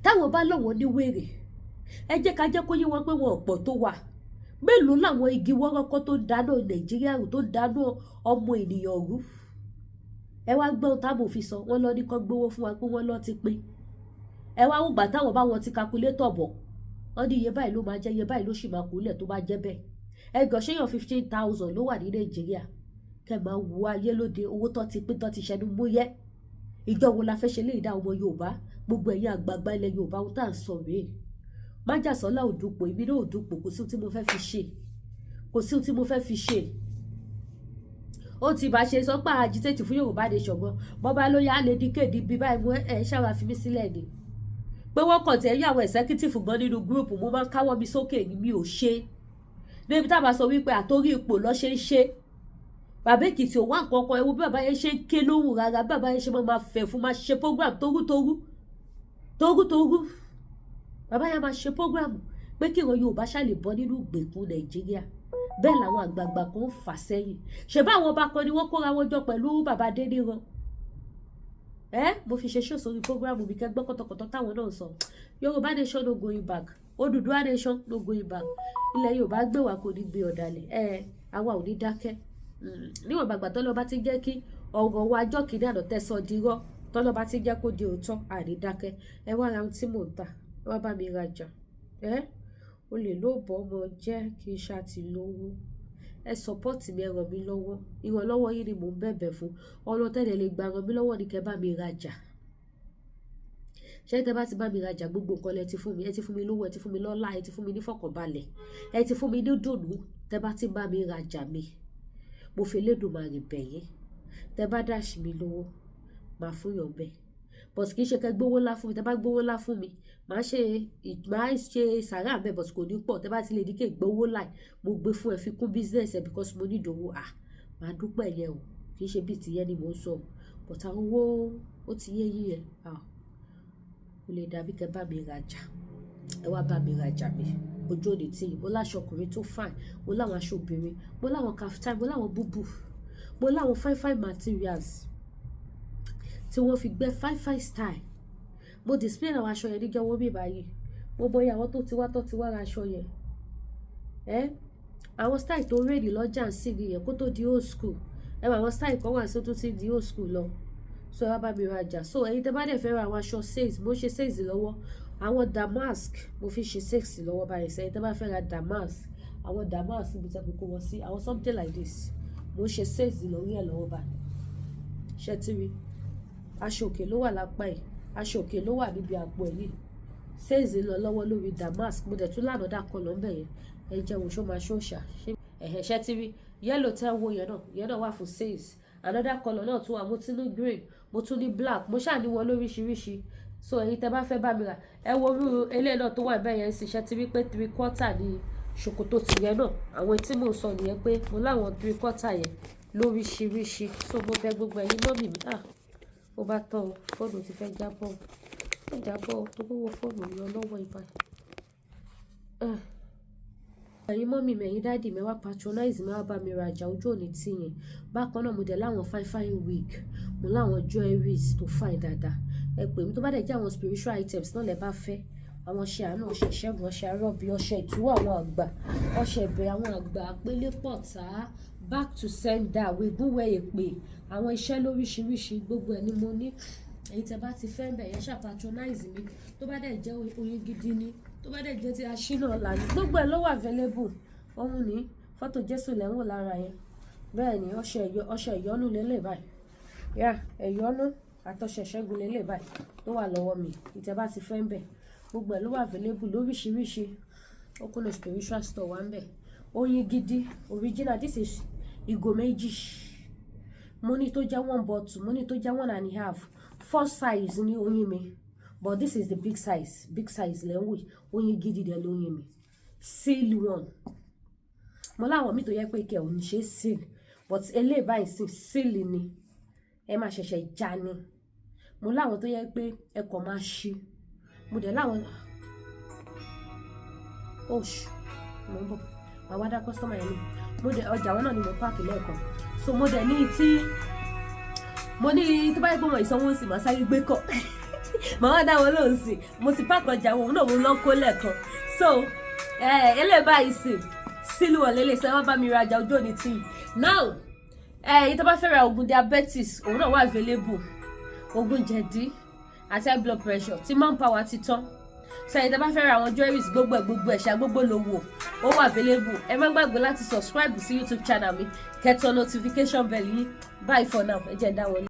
táwọn bá lọ́wọ́ ní wèrè ẹ jẹ́ ká jẹ́ kó yé wọn pé wọn ọ̀pọ̀ tó wà mélòó làwọn igi wọ́rọ́kọ́ tó dáná Nàìjíríà tó dáná ọmọ ènìyàn rú ẹ wá gbọ́n tábò fi sọ wọ́n lọ ní kán gbówó fún wa pé wọ́n lọ ti pín ẹ wá wùgbà táwọn bá wọn ti calculator bọ̀ wọ́n ní iye báyìí ló máa jẹ́ iye báyìí ló sì máa kúlẹ̀ tó bá jẹ́ bẹ́ẹ̀ ẹgbẹ́ ṣéyàn 15,000 ló wà ní Nàìjíríà kẹ máa wo ayé lóde owó tó ti pín tó ti ṣẹnu mú yẹ ìjọ wo la fẹ́ ṣe lè dá ọmọ Yorùbá gbogbo ẹ̀yin àgbààgbà ilẹ̀ Yorùbá ohun tá à ń sọ rèé májàsọ́lá òdùpọ̀ èmi náà òdùpọ̀ kò sí ohun tí mo fẹ́ fi ṣe ó ti bá ṣe sọ pé agitate fún Yorùbá nation gan bọ́bá ló yá lè díkèdí bí báyìí mú ẹ̀ ṣàwà fi mí sílẹ̀ ni pé wọ́n kàn tẹ̀ yàwó executive gan nínú gúrùpù mo máa ń káwọ́ mi sókè ni mi ò ṣe níbi tábà sọ wípé àtórí ipò lọ́ ṣe ń ṣe bàbá Èkìtì ò wá nǹkan kan ẹwọ bí bàbá yẹn ṣe ń ké lóhùn rárá bí bàbá yẹn ṣe máa fẹ̀ fún máa ṣe program tógútógú bàbá yẹn máa ṣe program pé kí ìran Yorùbá ṣàlè bọ́ nínú ìgbèkùn Nàìjíríà bẹ́ẹ̀ làwọn àgbààgbà kan ń fà sẹ́yìn ṣèbá àwọn ọba kan ni wọ́n kóra wọn jọ pẹ̀lú bàbá Adéníran mo fi ṣe show sórí program mi kẹgbọ́n kọ́tọ̀kọ́tọ̀ táwọn náà sọ Yorùbá nation no going back Odùduwà nation no going back ilẹ̀ Yorùbá gbé wa kò ní gbé ọ̀dàlẹ̀ àwa ò ní dákẹ́ níwọ̀n gbàgbà tọ́lọ́ bá ti jẹ́ kí ọ̀rọ̀ wa ọjọ́ kìíní àná tẹ̀sán dirọ́ tọ́lọ́ bá ti jẹ́ kó di òótọ́ àní dákẹ́ ẹ wá ra ohun tí mò ń tà ẹ wá bá mi rajà o lè lóòbọ̀ ọmọ jẹ́ kí n ṣàtìlówó ẹ sọpọ́ọ̀tì mi ẹ ràn mí lọ́wọ́ ìrànlọ́wọ́ yìí ni mò ń bẹ̀bẹ̀ fún ọ̀nà tẹ́lẹ̀ lè gbà ràn mí lọ́wọ́ ni kẹ́ bá mi rajà ṣé tẹ́ bá ti bá mi rajà gbogbo nǹkan lẹ ti fún mi ẹ ti fún mi lówó ẹ ti fún mi lọ́lá ẹ ti fún mi ní fọkànbalẹ̀ ẹ ti fún mi ní dùnnú tẹ́ bá ti bá mi rajà mi mo fi Elédùmarè bẹ̀ yín tẹ́ bá dáṣì mi lówó máa fún yàn bẹ́ẹ̀ but kì í ṣe kẹ́ gbówó ńlá fún mi tẹ́ bá gbówó ńlá fún mi máa ṣe sàrà bẹ́ẹ̀ but kò ní pọ̀ tẹ́ bá ti lè díkè gbówó láì mo gbé fún ẹ fi kún business ẹ because mo need owó máa dúpẹ́ yẹn o kì í ṣe bíi tìyẹn ni mò ń sọ but àwọn owó ó ti yé yín yẹn kò lè dàbí kẹ́ bá mi rajà ẹ wá bá mi rajà mi ojú òde tí mo láṣọ ọkùnrin tó fine mo láwọn aṣọ obìnrin mo láwọn kaftan mo láwọn búbù mo láwọn fine materials tí wọ́n fi gbé fine style mo display àwọn aṣọ yẹn níjọ́ wọ́n mi báyìí mo bọyá àwọn tó ti wá ra aṣọ yẹn àwọn style tó rèdì lọ́jà ń sìn nìyẹn kó tó di old school àwọn style kan wà sí tó ti di old school lọ so ẹ wá bá mi rajà so ẹ̀yin tẹ́ bá dẹ̀ fẹ́ ra àwọn aṣọ sales mo ṣe sales lọ́wọ́ àwọn damask mo fi ṣe sales lọ́wọ́ báyìí sẹ́yìn tẹ́ bá fẹ́ ra damask àwọn damask níbi tẹ́ kókó wọn sí àwọn something like this mo ṣe sales lórí ẹ̀ lọ́wọ́ báyìí ṣe ti rí aṣọ òkè ló wà lápá ẹ̀ aṣọ òkè ló wà níbi àpò ẹ̀ yìí sales lọ lọ́wọ́ lórí damask mo dẹ̀ tún lánàá dà kan lọ́nbẹ̀ yẹn ẹ jẹun ṣó máa ṣóṣà ṣe ti rí yellow tẹ́ wo yẹn náà wà fún sales another colour náà tún wà mo tún ní green mo tún ní black mo ṣáà ní wọn lóríṣiríṣi so ẹ̀yin tẹ́ bá fẹ́ bá mi rà ẹ wo irú eléyìí náà tó wà bẹ́ẹ̀ yẹn sì ṣe ti rí pé 3/4 ní ṣòkòtò tìyẹn náà àwọn tí mò ń sọ nìyẹn pé mo láwọn 3/4 yẹn lóríṣiríṣi so mo bẹ̀ gbogbo ẹ̀yin mọ́mì mi ó bá tán o fóònù ti fẹ́ jábọ̀ ó jábọ̀ tó gbówó fóònù yọ lọ́wọ́ ibà ẹ̀yin mọ́mì mi ẹ̀yin dáàdì mi wá patronize mi wá bá mi rajà ojú òní tí yẹn bákan náà mo dẹ̀ láwọn fine wig mo láwọn jewelries tó fine dáadáa ẹ pè mí tó bá dẹ̀ jẹ́ àwọn spiritual items náà lẹ bá fẹ́ àwọn ọṣẹ àánú ọṣẹ ìṣẹ́gun ọṣẹ arọ́bí ọṣẹ ìtúwọ̀ àwọn àgbà ọṣẹ ìbẹ̀rẹ̀ àwọn àgbà àpélépọ̀tà back to sender wígúnwẹ̀ èpè àwọn iṣẹ́ lóríṣiríṣi gbogbo ẹ̀ ni mo ní èyí tẹ́ bá ti fẹ́ bẹ̀ yẹn ṣá patronize mi tó bá dẹ̀ jẹ́ oyin gidi ni tó bá dẹ̀ jẹ́ ti aṣínà ọ̀la ni gbogbo ẹ̀ ló wà available ọ̀hún ní fọ́tò Jésù lẹ́wọ̀n lára yẹn bẹ́ẹ̀ ni ọṣẹ ìyọ́nú lélẹ̀ báyìí ẹ̀yọ́nú àtọṣẹ ìṣẹ́gun lélẹ̀ báyìí tó wà lọ́wọ́ mi ìtẹ́ bá ti fẹ́ bẹ̀ gbogbo ẹ̀ ló wà available lóríṣiríṣi ó kún ní spiritual store wà ń bẹ̀ oyin gidi original this is ìgò méjì mo ní tó jẹ́ 1 bottle mo ní tó jẹ́ 1.5 4 size ní oyin mi but this is the big size lẹ́wọ̀ oyin gidi dẹ̀ lóyin mi seal one mo láwọn mi tó yẹ pé kẹ́ ò ní ṣe seal but eléyìí báyìí sí seal ni ẹ máa ṣẹ̀ṣẹ̀ já ni mo láwọn tó yẹ pé ẹ kàn máa ṣí mo dẹ̀ láwọn oṣù mo ń bọ̀ àwọn adá customer yẹn ni mo dẹ̀ ọjà wọn náà ni mo páàkì lẹ́ẹ̀kan so mo dẹ̀ ní tí mo ní tó bá yẹ pé wọn ìsanwó sí màá sáré gbé kọ̀ màá wá dá wọn lóhùn sí mo sì páàkì ọjà wọn náà mo lọ kó lẹ́ẹ̀kan so eléyìí báyìí sí sílùú ọ̀lẹ́lẹ̀ sọ wọ́n bá mi rajà ojú òní tí now èyí tó bá fẹ́ ra oògùn diabetes òun náà wà available oògùn jẹ̀dí àti high blood pressure tí manpower ti tán sẹ́yìn tó bá fẹ́ ra àwọn jewelries gbogbo ẹ̀ṣà gbogbo lówó ó wà available ẹ má gbàgbé láti subscribe sí YouTube channel mi kẹ́tọ̀ notification bell yín bye for now ẹ jẹ́ ń dá wọlé.